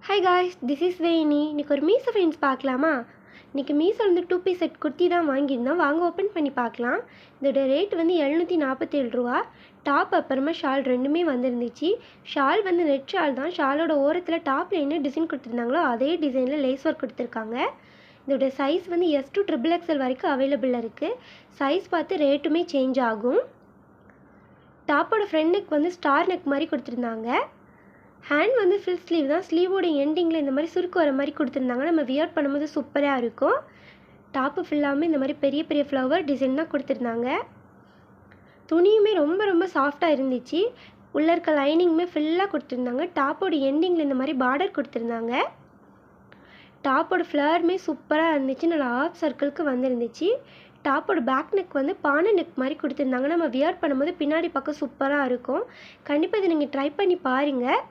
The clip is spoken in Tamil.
Hi guys, this is Veni. இன்றைக்கி ஒரு மீஷோ ஃப்ரெண்ட்ஸ் பார்க்கலாமா? இன்றைக்கி Meesho two piece set kurti தான் வாங்கியிருந்தோம். வாங்க ஓப்பன் பண்ணி பார்க்கலாம். இதோட ரேட் 747 ரூபா. டாப் அப்புறமா ஷால் ரெண்டுமே வந்துருந்துச்சு. ஷால் நெட் ஷால் தான். ஷாலோட ஓரத்தில் டாப்பில் என்ன டிசைன் கொடுத்துருந்தாங்களோ அதே டிசைனில் லேஸ் ஒர்க் கொடுத்துருக்காங்க. இதோட சைஸ் S to XXL வரைக்கும் அவைலபிளாக இருக்குது. சைஸ் பார்த்து ரேட்டுமே சேஞ்ச் ஆகும். டாப்போட ஃப்ரண்ட் நெக் ஸ்டார் நெக் மாதிரி கொடுத்துருந்தாங்க. ஹேண்ட் ஃபில் ஸ்லீவ் தான். ஸ்லீவோட எண்டிங்கில் இந்த மாதிரி சுருக்கு வர மாதிரி கொடுத்துருந்தாங்க. நம்ம வியர் பண்ணும்போது சூப்பராக இருக்கும். டாப்பு ஃபுல்லாமே இந்த மாதிரி பெரிய பெரிய ஃப்ளவர் டிசைன் தான் கொடுத்துருந்தாங்க. துணியுமே ரொம்ப ரொம்ப சாஃப்டாக இருந்துச்சு. உள்ளே இருக்க லைனிங்குமே ஃபுல்லாக கொடுத்துருந்தாங்க. டாப்போட எண்டிங்கில் இந்த மாதிரி பார்டர் கொடுத்துருந்தாங்க. டாப்போட ஃப்ளவருமே சூப்பராக இருந்துச்சு. நல்லா ஆஃப் சர்க்கிளுக்கு வந்துருந்துச்சு. டாப்போட பேக் நெக் பானை நெக் மாதிரி கொடுத்துருந்தாங்க. நம்ம வியர் பண்ணும்போது பின்னாடி பக்கம் சூப்பராக இருக்கும். கண்டிப்பாக இதை நீங்கள் ட்ரை பண்ணி பாருங்கள்.